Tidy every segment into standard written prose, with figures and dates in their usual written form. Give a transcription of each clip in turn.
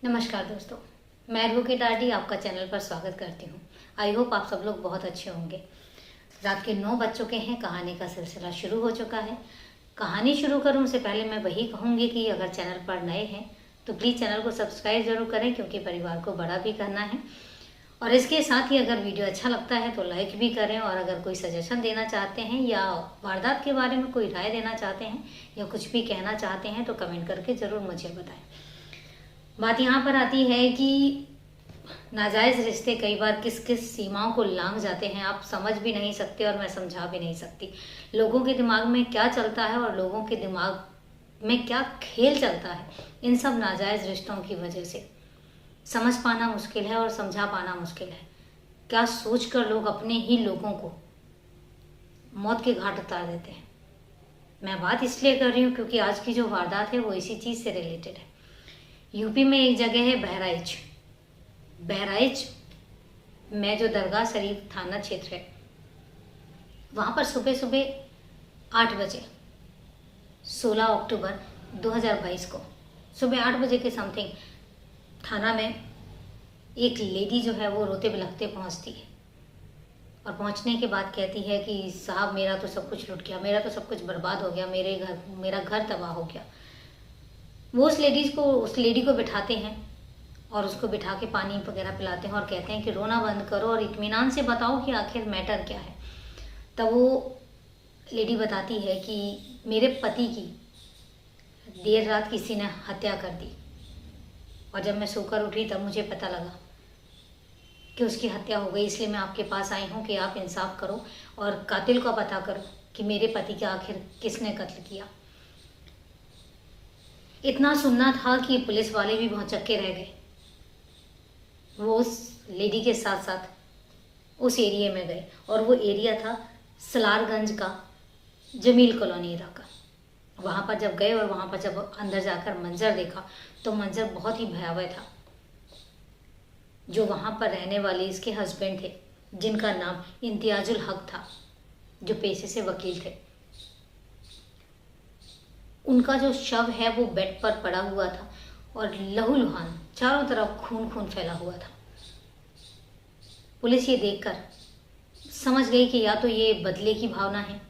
नमस्कार दोस्तों, मैं एडवोकेट आरडी आपका चैनल पर स्वागत करती हूँ। आई होप आप सब लोग बहुत अच्छे होंगे। रात के 9 बज चुके हैं, कहानी का सिलसिला शुरू हो चुका है। कहानी शुरू करूँ उससे पहले मैं वही कहूँगी कि अगर चैनल पर नए हैं तो प्लीज़ चैनल को सब्सक्राइब जरूर करें, क्योंकि परिवार को बड़ा भी करना है। और इसके साथ ही अगर वीडियो अच्छा लगता है तो लाइक भी करें, और अगर कोई सजेशन देना चाहते हैं या वारदात के बारे में कोई राय देना चाहते हैं या कुछ भी कहना चाहते हैं तो कमेंट करके ज़रूर मुझे बताएं। बात यहाँ पर आती है कि नाजायज़ रिश्ते कई बार किस किस सीमाओं को लांघ जाते हैं, आप समझ भी नहीं सकते और मैं समझा भी नहीं सकती। लोगों के दिमाग में क्या चलता है और लोगों के दिमाग में क्या खेल चलता है, इन सब नाजायज़ रिश्तों की वजह से समझ पाना मुश्किल है और समझा पाना मुश्किल है। क्या सोचकर लोग अपने ही लोगों को मौत के घाट उतार देते हैं। मैं बात इसलिए कर रही हूँ क्योंकि आज की जो वारदात है वो इसी चीज़ से रिलेटेड है। यूपी में एक जगह है बहराइच। बहराइच में जो दरगाह शरीफ थाना क्षेत्र है, वहाँ पर सुबह सुबह 8 बजे 16 अक्टूबर 2022 को सुबह 8 बजे के समथिंग थाना में एक लेडी जो है वो रोते बिलखते पहुँचती है। और पहुँचने के बाद कहती है कि साहब मेरा तो सब कुछ लुट गया, मेरा तो सब कुछ बर्बाद हो गया, मेरा घर तबाह हो गया। वो उस लेडी को बिठाते हैं और उसको बिठा के पानी वगैरह पिलाते हैं और कहते हैं कि रोना बंद करो और इत्मीनान से बताओ कि आखिर मैटर क्या है। तब वो लेडी बताती है कि मेरे पति की देर रात किसी ने हत्या कर दी, और जब मैं सोकर उठी तब मुझे पता लगा कि उसकी हत्या हो गई। इसलिए मैं आपके पास आई हूँ कि आप इंसाफ करो और कातिल को पता करो कि मेरे पति का आखिर किसने कत्ल किया। इतना सुनना था कि पुलिस वाले भी भौचक्के रह गए। वो उस लेडी के साथ साथ उस एरिया में गए, और वो एरिया था सलारगंज का जमील कॉलोनी इलाका। वहाँ पर जब गए और वहाँ पर जब अंदर जाकर मंजर देखा तो मंजर बहुत ही भयावह था। जो वहाँ पर रहने वाले इसके हस्बैंड थे, जिनका नाम इम्तियाजुल हक था, जो पेशे से वकील थे, उनका जो शव है वो बेड पर पड़ा हुआ था और लहूलुहान चारों तरफ खून खून फैला हुआ था। पुलिस ये देखकर समझ गई कि या तो ये बदले की भावना है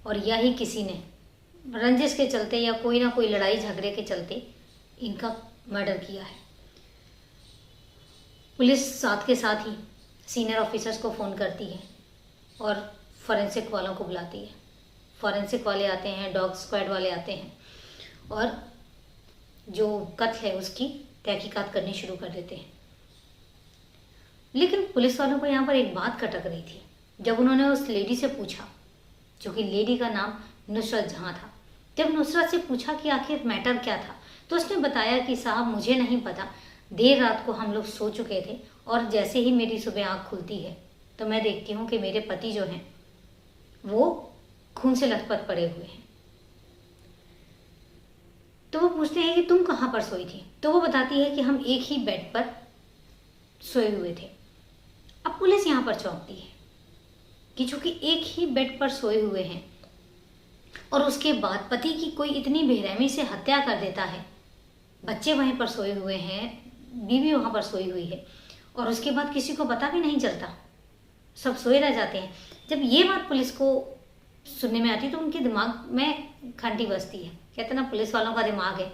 और या ही किसी ने रंजिश के चलते या कोई ना कोई लड़ाई झगड़े के चलते इनका मर्डर किया है। पुलिस साथ के साथ ही सीनियर ऑफिसर्स को फ़ोन करती है और फॉरेंसिक वालों को बुलाती है। फॉरेंसिक वाले आते हैं, डॉग स्क्वाड वाले आते हैं और जो कत्ल है उसकी तहकीकात करनी शुरू कर देते हैं। लेकिन पुलिस वालों को यहाँ पर एक बात खटक रही थी। जब उन्होंने उस लेडी से पूछा, जो कि लेडी का नाम नुसरत जहाँ था, जब नुसरत से पूछा कि आखिर मैटर क्या था, तो उसने बताया कि साहब मुझे नहीं पता, देर रात को हम लोग सो चुके थे और जैसे ही मेरी सुबह आँख खुलती है तो मैं देखती हूँ कि मेरे पति जो हैं वो खून से लथपथ पड़े हुए हैं। तो वो पूछते हैं कि तुम कहाँ पर सोई थी, तो वो बताती है कि हम एक ही बेड पर सोए हुए थे। अब पुलिस यहाँ पर चौंकती है कि चूंकि एक ही बेड पर सोए हुए हैं और उसके बाद पति की कोई इतनी बेरहमी से हत्या कर देता है, बच्चे वहीं पर सोए हुए हैं, बीवी वहाँ पर सोई हुई है, और उसके बाद किसी को पता भी नहीं चलता, सब सोए रह जाते हैं। जब ये बात पुलिस को सुनने में आती तो उनके दिमाग में घंटी बजती है। कहते ना पुलिस वालों का दिमाग है,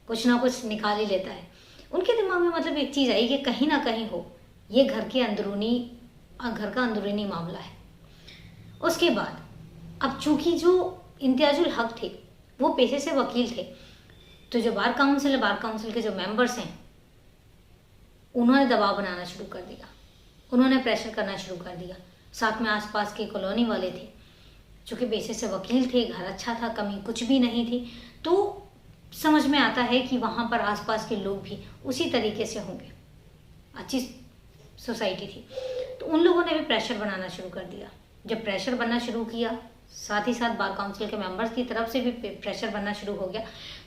कुछ ना कुछ निकाल ही लेता है। उनके दिमाग में मतलब एक चीज़ आई कि कहीं ना कहीं हो ये घर का अंदरूनी मामला है। उसके बाद अब चूंकि जो इम्तियाजुल हक थे वो पेशे से वकील थे, तो जो बार काउंसिल के जो मेंबर्स हैं उन्होंने दबाव बनाना शुरू कर दिया, उन्होंने प्रेशर करना शुरू कर दिया। साथ में आसपास के कॉलोनी वाले थे, जो कि पेशे से वकील थे, घर अच्छा था, कमी कुछ भी नहीं थी, तो समझ में आता है कि वहाँ पर आसपास के लोग भी उसी तरीके से होंगे, अच्छी सोसाइटी थी। तो उन लोगों ने भी प्रेशर बनाना शुरू कर दिया। जब प्रेशर बनना शुरू किया, साथ ही साथ बार काउंसिल के मेंबर्स की तरफ से भी प्रेशर बनना शुरू हो गया,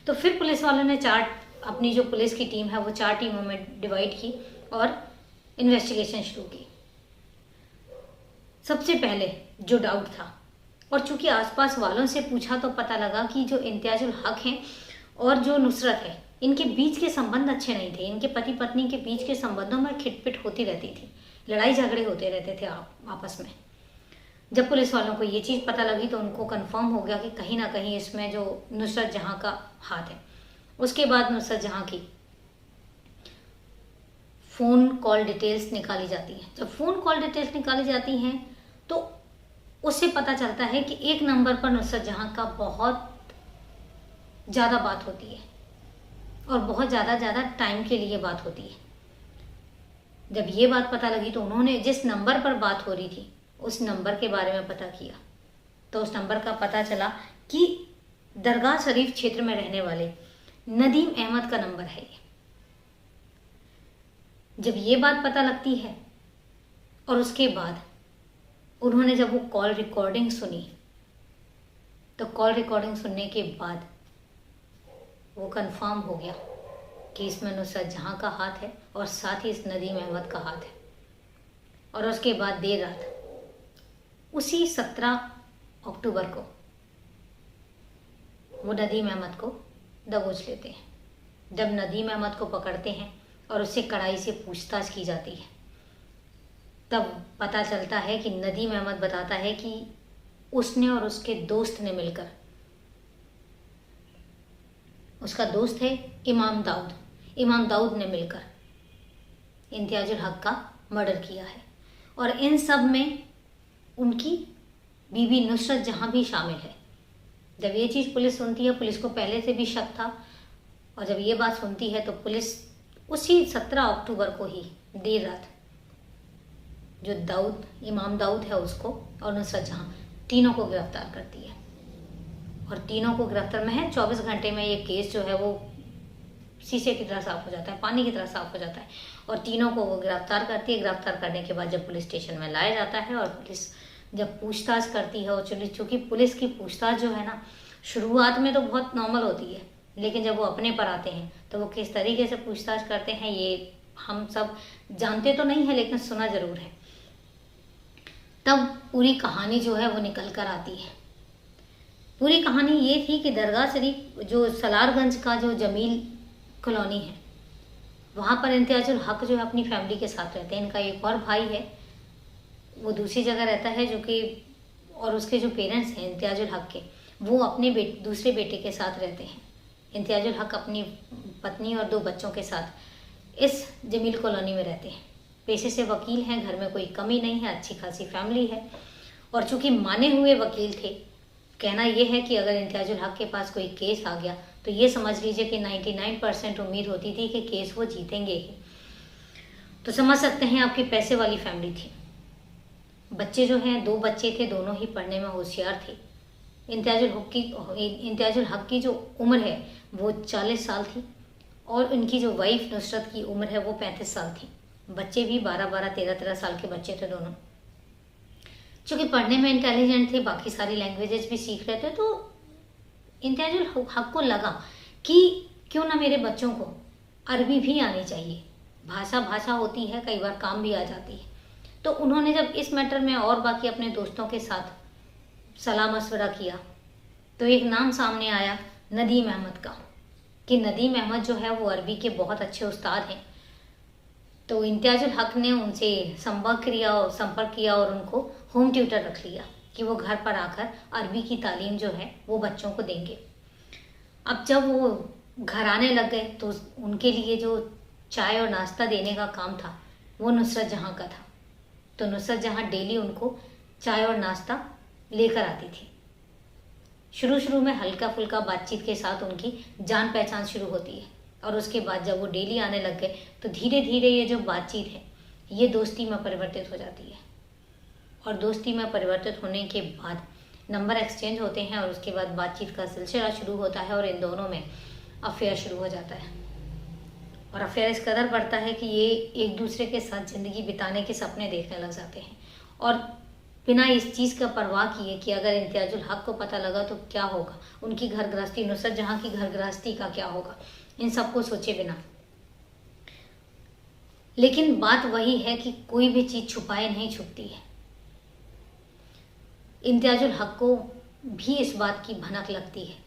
तो फिर पुलिस वालों ने अपनी जो पुलिस की टीम है वो 4 टीमों में डिवाइड की और इन्वेस्टिगेशन शुरू की। सबसे पहले जो डाउट था, और चूंकि आसपास वालों से पूछा तो पता लगा कि जो इम्तियाजुल हक हैं और जो नुसरत है इनके बीच के संबंध अच्छे नहीं थे। इनके पति पत्नी के बीच के संबंधों में खिटपिट होती रहती थी, लड़ाई झगड़े होते रहते थे आपस में। जब पुलिस वालों को ये चीज़ पता लगी तो उनको कंफर्म हो गया कि कहीं ना कहीं इसमें जो नुसरत जहां का हाथ है। उसके बाद नुसरत जहां की फ़ोन कॉल डिटेल्स निकाली जाती हैं। जब फ़ोन कॉल डिटेल्स निकाली जाती हैं तो उससे पता चलता है कि एक नंबर पर नुसरत जहां का बहुत ज़्यादा बात होती है और बहुत ज़्यादा टाइम के लिए बात होती है। जब ये बात पता लगी तो उन्होंने जिस नंबर पर बात हो रही थी उस नंबर के बारे में पता किया तो उस नंबर का पता चला कि दरगाह शरीफ क्षेत्र में रहने वाले नदीम अहमद का नंबर है ये। जब ये बात पता लगती है और उसके बाद उन्होंने जब वो कॉल रिकॉर्डिंग सुनी तो कॉल रिकॉर्डिंग सुनने के बाद वो कंफर्म हो गया कि इसमें नुसरत जहां का हाथ है और साथ ही इस नदीम अहमद का हाथ है। और उसके बाद देर रात उसी 17 अक्टूबर को वो नदीम अहमद को दबोच लेते हैं। जब नदीम अहमद को पकड़ते हैं और उससे कड़ाई से पूछताछ की जाती है तब पता चलता है कि नदीम अहमद बताता है कि उसने और उसके दोस्त ने मिलकर, उसका दोस्त है इमाम दाऊद ने मिलकर इम्तियाजुल हक का मर्डर किया है। और इन सब में उनकी बीवी नुसरत जहां भी शामिल है। जब ये चीज़ पुलिस सुनती है, पुलिस को पहले से भी शक था, और जब ये बात सुनती है तो पुलिस उसी 17 अक्टूबर को ही देर रात जो इमाम दाऊद है उसको और नुसरत जहां तीनों को गिरफ्तार करती है। और तीनों को गिरफ्तार में 24 घंटे में ये केस जो है वो शीशे की तरह साफ हो जाता है, पानी की तरह साफ हो जाता है। और तीनों को वो गिरफ्तार करती है। गिरफ्तार करने के बाद जब पुलिस स्टेशन में लाया जाता है और पुलिस जब पूछताछ करती है, और चूँकि पुलिस की पूछताछ जो है ना शुरुआत में तो बहुत नॉर्मल होती है, लेकिन जब वो अपने पर आते हैं तो वो किस तरीके से पूछताछ करते हैं ये हम सब जानते तो नहीं है, लेकिन सुना जरूर है। तब पूरी कहानी जो है वो निकल कर आती है। पूरी कहानी ये थी कि दरगाह शरीफ जो सलारगंज का जो जमील कॉलोनी है वहाँ पर इम्तियाजुल हक जो है अपनी फैमिली के साथ रहते हैं। इनका एक और भाई है वो दूसरी जगह रहता है जो कि, और उसके जो पेरेंट्स हैं इम्तियाजुल हक के, वो अपने दूसरे बेटे के साथ रहते हैं। इम्तियाजुल हक अपनी पत्नी और 2 बच्चों के साथ इस जमील कॉलोनी में रहते हैं। पेशे से वकील हैं, घर में कोई कमी नहीं है, अच्छी खासी फैमिली है। और चूँकि माने हुए वकील थे, कहना यह है कि अगर इम्तियाजुल हक के पास कोई केस आ गया तो ये समझ लीजिए कि 99% उम्मीद होती थी कि केस वो जीतेंगे ही। तो समझ सकते हैं आपकी पैसे वाली फैमिली थी। बच्चे जो हैं 2 बच्चे थे, दोनों ही पढ़ने में होशियार थे। इम्तियाजुल हक की जो उम्र है वो 40 साल थी और उनकी जो वाइफ नुसरत की उम्र है वो 35 साल थी। बच्चे भी 12-12, 13-13 साल के बच्चे थे दोनों। चूँकि पढ़ने में इंटेलिजेंट थे, बाकी सारी लैंग्वेजेस भी सीख रहे थे, तो इम्तियाजुल हक को लगा कि क्यों ना मेरे बच्चों को अरबी भी आनी चाहिए। भाषा होती है, कई बार काम भी आ जाती है। तो उन्होंने जब इस मैटर में और बाकी अपने दोस्तों के साथ सलाह मशवरा किया तो एक नाम सामने आया नदीम अहमद का, कि नदीम अहमद जो है वो अरबी के बहुत अच्छे उस्ताद हैं। तो इम्तियाजुल हक ने उनसे संपर्क किया और उनको होम ट्यूटर रख लिया कि वो घर पर आकर अरबी की तालीम जो है वो बच्चों को देंगे। अब जब वो घर आने लग गए तो उनके लिए जो चाय और नाश्ता देने का काम था वो नुसरत जहां का था। तो नुसरत जहां डेली उनको चाय और नाश्ता लेकर आती थी। शुरू में हल्का फुल्का बातचीत के साथ उनकी जान पहचान शुरू होती है, और उसके बाद जब वो डेली आने लग गए तो धीरे धीरे ये जो बातचीत है ये दोस्ती में परिवर्तित हो जाती है। और दोस्ती में परिवर्तित होने के बाद नंबर एक्सचेंज होते हैं और उसके बाद बातचीत का सिलसिला शुरू होता है और इन दोनों में अफेयर शुरू हो जाता है। और अफेयर इस कदर बढ़ता है कि ये एक दूसरे के साथ ज़िंदगी बिताने के सपने देखने लग जाते हैं, और बिना इस चीज़ का परवाह किए कि अगर इम्तियाजुल हक को पता लगा तो क्या होगा, उनकी घर गृहस्थी, नुसरत जहां की घर गृहस्थी का क्या होगा, इन सबको सोचे बिना। लेकिन बात वही है कि कोई भी चीज़ छुपाए नहीं छुपती है। इम्तियाजुल हक को भी इस बात की भनक लगती है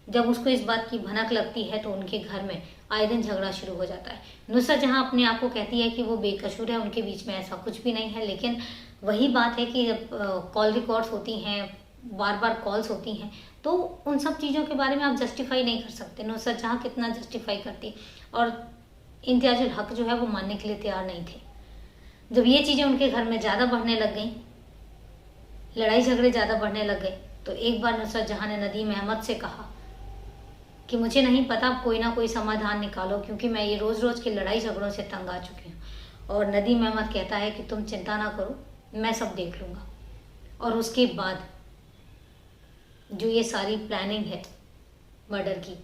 जब उसको इस बात की भनक लगती है तो उनके घर में आए दिन झगड़ा शुरू हो जाता है। नुसरत जहां अपने आप को कहती है कि वो बेकसूर है, उनके बीच में ऐसा कुछ भी नहीं है, लेकिन वही बात है कि जब कॉल रिकॉर्ड्स होती हैं, बार बार कॉल्स होती हैं, तो उन सब चीज़ों के बारे में आप जस्टिफाई नहीं कर सकते। नुसरत जहां कितना जस्टिफाई करती, और इम्तियाजुल हक जो है वो मानने के लिए तैयार नहीं थे। जब ये चीज़ें उनके घर में ज़्यादा बढ़ने लग गई, लड़ाई झगड़े ज़्यादा बढ़ने लग गए, तो एक बार नुसरत जहां ने नदीम अहमद से कहा कि मुझे नहीं पता, कोई ना कोई समाधान निकालो, क्योंकि मैं ये रोज़ रोज़ की लड़ाई झगड़ों से तंग आ चुकी हूँ। और नदीम अहमद कहता है कि तुम चिंता ना करो, मैं सब देख लूँगा। और उसके बाद जो ये सारी प्लानिंग है मर्डर की,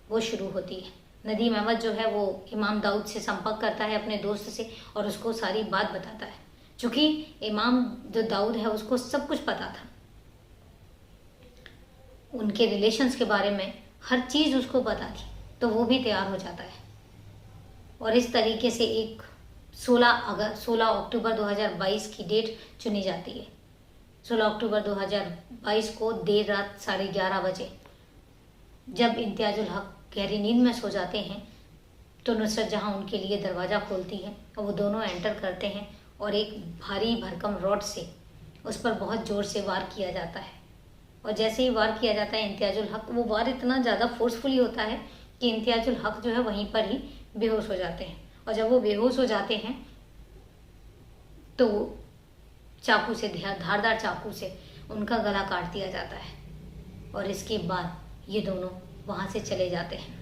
वो शुरू होती है। नदीम अहमद जो है वो इमाम दाऊद से संपर्क करता है अपने दोस्त से, और उसको सारी बात बताता है। चूँकि इमाम जो दाऊद है उसको सब कुछ पता था, उनके रिलेशंस के बारे में हर चीज़ उसको पता थी, तो वो भी तैयार हो जाता है। और इस तरीके से एक 16 अक्टूबर 2022 की डेट चुनी जाती है। 16 अक्टूबर 2022 को देर रात 11:30 बजे जब इम्तियाजुल हक गहरी नींद में सो जाते हैं, तो नुसरत जहां उनके लिए दरवाज़ा खोलती है और वो दोनों एंटर करते हैं, और एक भारी भरकम रॉड से उस पर बहुत ज़ोर से वार किया जाता है। और जैसे ही वार किया जाता है इम्तियाजुल हक, वो वार इतना ज़्यादा फोर्सफुली होता है कि इम्तियाजुल हक जो है वहीं पर ही बेहोश हो जाते हैं। और जब वो बेहोश हो जाते हैं तो चाकू से, धारदार चाकू से उनका गला काट दिया जाता है, और इसके बाद ये दोनों वहाँ से चले जाते हैं।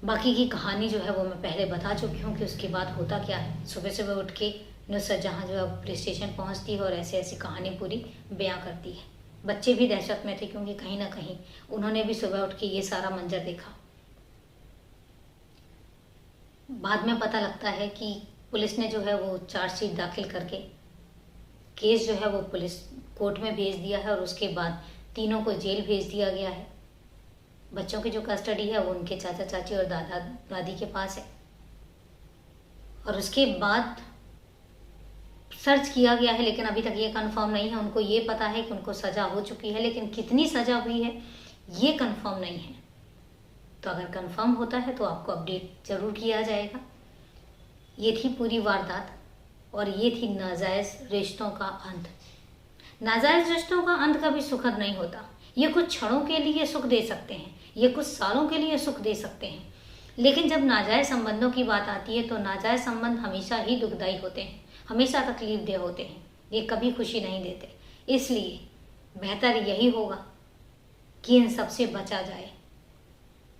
बाकी की कहानी जो है वो मैं पहले बता चुकी हूँ कि उसके बाद होता क्या है। सुबह सुबह उठ के नुसरत जहाँ जो है पुलिस स्टेशन पहुँचती है और ऐसी ऐसी कहानी पूरी बयां करती है। बच्चे भी दहशत में थे, क्योंकि कहीं ना कहीं उन्होंने भी सुबह उठ के ये सारा मंजर देखा। बाद में पता लगता है कि पुलिस ने जो है वो चार्जशीट दाखिल करके केस जो है वो पुलिस कोर्ट में भेज दिया है, और उसके बाद तीनों को जेल भेज दिया गया है। बच्चों की जो कस्टडी है वो उनके चाचा चाची और दादा दादी के पास है। और उसके बाद सर्च किया गया है, लेकिन अभी तक ये कंफर्म नहीं है। उनको ये पता है कि उनको सज़ा हो चुकी है, लेकिन कितनी सज़ा हुई है ये कंफर्म नहीं है। तो अगर कंफर्म होता है तो आपको अपडेट ज़रूर किया जाएगा। ये थी पूरी वारदात, और ये थी नाजायज़ रिश्तों का अंत। नाजायज़ रिश्तों का अंत कभी सुखद नहीं होता। ये कुछ क्षणों के लिए सुख दे सकते हैं, ये कुछ सालों के लिए सुख दे सकते हैं, लेकिन जब नाजायज़ संबंधों की बात आती है तो नाजायज़ संबंध हमेशा ही दुखदायी होते हैं, हमेशा तकलीफदेह होते हैं, ये कभी खुशी नहीं देते। इसलिए बेहतर यही होगा कि इन सब से बचा जाए।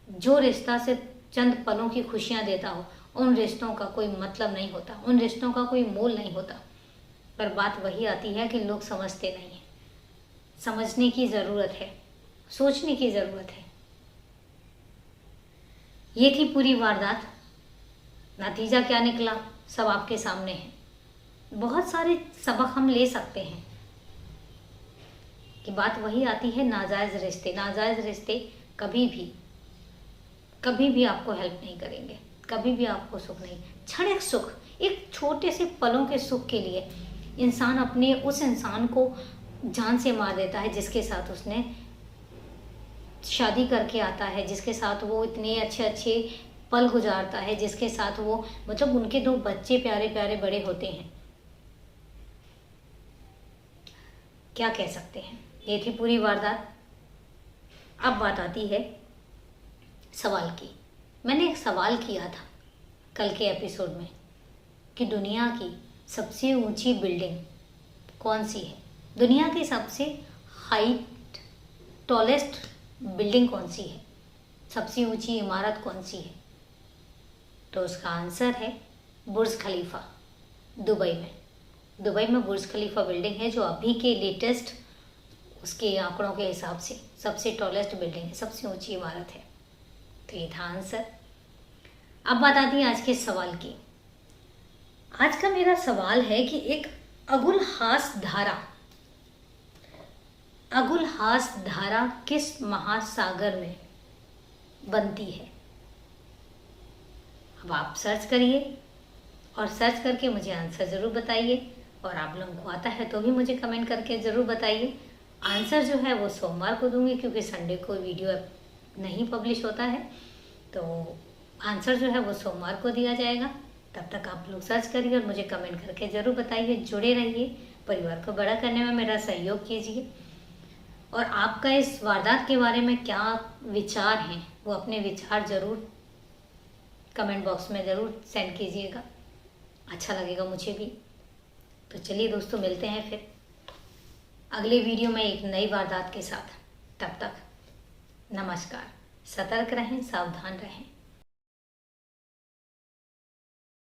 जो रिश्ता से चंद पलों की खुशियाँ देता हो, उन रिश्तों का कोई मतलब नहीं होता, उन रिश्तों का कोई मोल नहीं होता। पर बात वही आती है कि लोग समझते नहीं हैं। समझने की ज़रूरत है, सोचने की ज़रूरत है। ये थी पूरी वारदात। नतीजा क्या निकला सब आपके सामने है। बहुत सारे सबक हम ले सकते हैं कि बात वही आती है, नाजायज़ रिश्ते कभी भी आपको हेल्प नहीं करेंगे, कभी भी आपको सुख नहीं। क्षणिक सुख, एक छोटे से पलों के सुख के लिए इंसान अपने उस इंसान को जान से मार देता है जिसके साथ उसने शादी करके आता है, जिसके साथ वो इतने अच्छे अच्छे पल गुजारता है, जिसके साथ वो मतलब उनके 2 बच्चे प्यारे प्यारे बड़े होते हैं। क्या कह सकते हैं। ये थी पूरी वारदात। अब बात आती है सवाल की। मैंने एक सवाल किया था कल के एपिसोड में कि दुनिया की सबसे ऊंची बिल्डिंग कौन सी है, दुनिया की सबसे हाइट टॉलेस्ट बिल्डिंग कौन सी है, सबसे ऊंची इमारत कौन सी है। तो उसका आंसर है बुर्ज खलीफा, दुबई में बुर्ज खलीफा बिल्डिंग है, जो अभी के लेटेस्ट उसके आंकड़ों के हिसाब से सबसे टॉलेस्ट बिल्डिंग है, सबसे ऊंची इमारत है। तो ये था आंसर। अब बात आती है आज के सवाल की। आज का मेरा सवाल है कि एक अगुलहास धारा किस महासागर में बनती है। अब आप सर्च करिए और सर्च करके मुझे आंसर ज़रूर बताइए, और आप लोगों को आता है तो भी मुझे कमेंट करके ज़रूर बताइए। आंसर जो है वो सोमवार को दूंगी, क्योंकि संडे को वीडियो नहीं पब्लिश होता है। तो आंसर जो है वो सोमवार को दिया जाएगा। तब तक आप लोग सर्च करिए और मुझे कमेंट करके ज़रूर बताइए। जुड़े रहिए, परिवार को बड़ा करने में मेरा सहयोग कीजिए। और आपका इस वारदात के बारे में क्या विचार हैं, वो अपने विचार ज़रूर कमेंट बॉक्स में ज़रूर सेंड कीजिएगा, अच्छा लगेगा मुझे भी। तो चलिए दोस्तों, मिलते हैं फिर अगले वीडियो में एक नई वारदात के साथ। तब तक नमस्कार। सतर्क रहें, सावधान रहें।